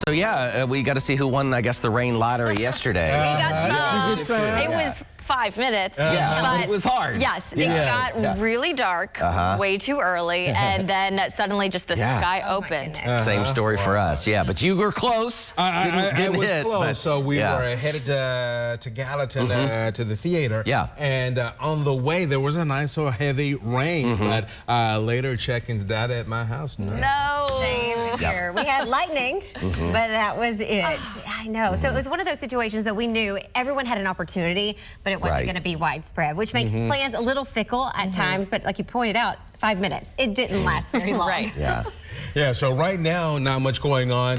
So yeah, we got to see who won, I guess, the rain lottery yesterday. We got some. It was 5 minutes. But it was hard. Yes, it got really dark way too early, and then suddenly just the sky opened. Same story for us, but you were close. I was close, so we were headed to Gallatin to the theater. And on the way, there was a nice or heavy rain, but later checking data at my house. No. Same here. We had lightning, but that was it. I know. So it was one of those situations that we knew everyone had an opportunity, but it wasn't going to be widespread, which makes plans a little fickle at times. But like you pointed out, 5 minutes. It didn't last very long. Yeah, so right now, not much going on.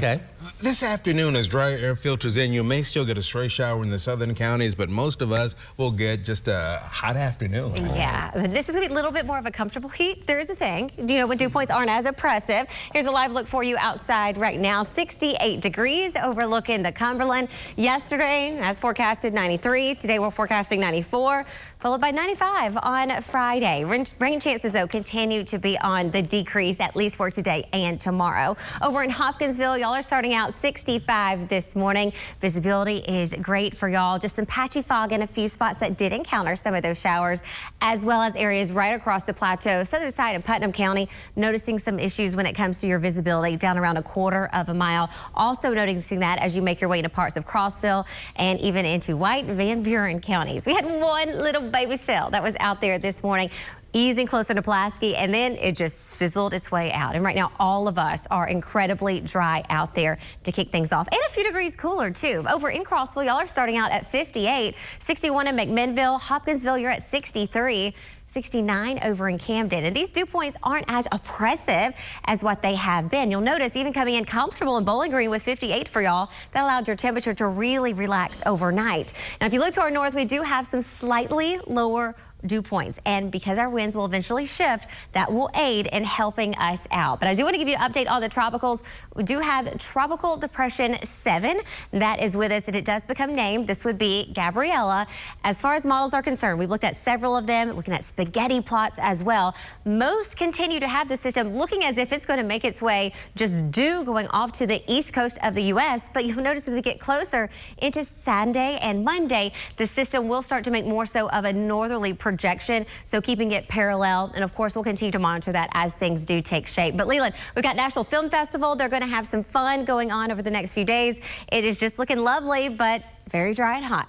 This afternoon, as dry air filters in, you may still get a stray shower in the southern counties, but most of us will get just a hot afternoon. Yeah, but this is going to be a little bit more of a comfortable heat. There is a thing, you know, when dew points aren't as oppressive. Here's a live look for you outside right now. 68 degrees overlooking the Cumberland. Yesterday, as forecasted, 93. Today, we're forecasting 94, followed by 95 on Friday. Rain chances, though, continue to be on the decrease, at least for today and tomorrow. Over in Hopkinsville, y'all are starting out 65 this morning. Visibility is great for y'all. Just some patchy fog in a few spots that did encounter some of those showers, as well as areas right across the plateau, southern side of Putnam County, noticing some issues when it comes to your visibility down around a quarter of a mile. Also noticing that as you make your way into parts of Crossville and even into White Van Buren counties. We had one little baby cell that was out there this morning, easing closer to Pulaski, and then it just fizzled its way out. And right now, all of us are incredibly dry out there to kick things off. And a few degrees cooler, too. Over in Crossville, y'all are starting out at 58, 61 in McMinnville, Hopkinsville, you're at 63. 69 over in Camden. And these dew points aren't as oppressive as what they have been. You'll notice even coming in comfortable in Bowling Green with 58 for y'all, that allowed your temperature to really relax overnight. Now, if you look to our north, we do have some slightly lower dew points, and because our winds will eventually shift, that will aid in helping us out. But I do want to give you an update on the tropicals. We do have Tropical Depression 7 that is with us, and it does become named. This would be Gabriella. As far as models are concerned, we've looked at several of them, looking at spaghetti plots as well. Most continue to have the system looking as if it's going to make its way just due going off to the east coast of the U.S., but you'll notice as we get closer into Sunday and Monday, the system will start to make more so of a northerly projection, so keeping it parallel. And of course, we'll continue to monitor that as things do take shape. But Leland, we've got National Film Festival. They're going to have some fun going on over the next few days. It is just looking lovely, but very dry and hot.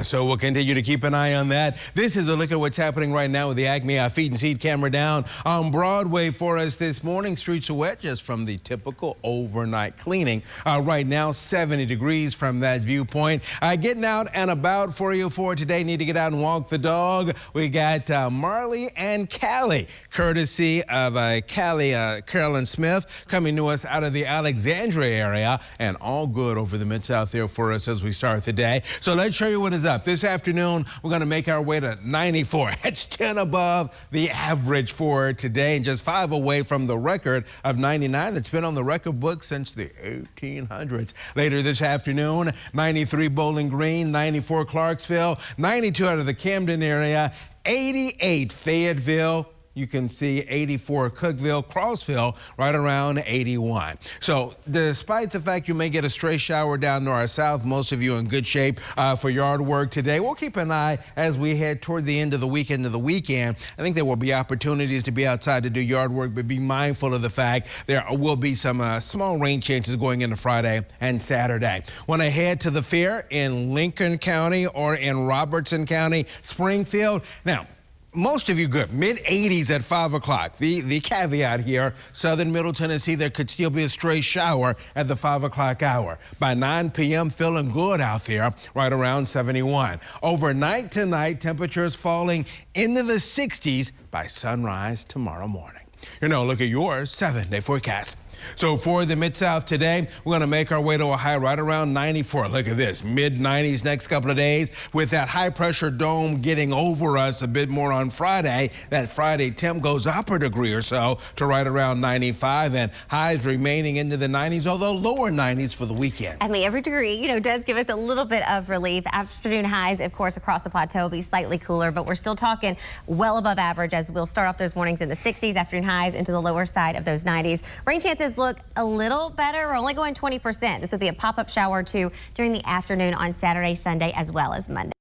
So we'll continue to keep an eye on that. This is a look at what's happening right now with the Acme feed and seed camera down on Broadway for us this morning. Streets are wet just from the typical overnight cleaning. Right now, 70 degrees from that viewpoint. Getting out and about for you for today. Need to get out and walk the dog. We got Marley and Callie, courtesy of Carolyn Smith, coming to us out of the Alexandria area, and all good over the Mid-South there for us as we start the day. So let's show you what is up. This afternoon, we're going to make our way to 94. That's 10 above the average for today and just 5 away from the record of 99 that's been on the record book since the 1800s. Later this afternoon, 93 Bowling Green, 94 Clarksville, 92 out of the Camden area, 88 Fayetteville. You can see 84 Cookville, Crossville, right around 81. So despite the fact you may get a stray shower down to our south, most of you in good shape for yard work today. We'll keep an eye as we head toward the end of the weekend to the weekend. I think there will be opportunities to be outside to do yard work, but be mindful of the fact there will be some small rain chances going into Friday and Saturday. When I head to the fair in Lincoln County or in Robertson County, Springfield. Now, most of you good, mid-80s at 5 o'clock. The caveat here, southern Middle Tennessee, there could still be a stray shower at the 5 o'clock hour. By 9 p.m., feeling good out there, right around 71. Overnight tonight, temperatures falling into the 60s by sunrise tomorrow morning. You know, look at your 7-day forecast. So for the Mid-South today, we're going to make our way to a high right around 94. Look at this, mid-90s next couple of days. With that high-pressure dome getting over us a bit more on Friday, that Friday temp goes up a degree or so to right around 95, and highs remaining into the 90s, although lower 90s for the weekend. I mean, every degree, you know, does give us a little bit of relief. Afternoon highs, of course, across the plateau will be slightly cooler, but we're still talking well above average as we'll start off those mornings in the 60s, afternoon highs into the lower side of those 90s. Rain chances does look a little better. We're only going 20%. This would be a pop-up shower or two during the afternoon on Saturday, Sunday, as well as Monday.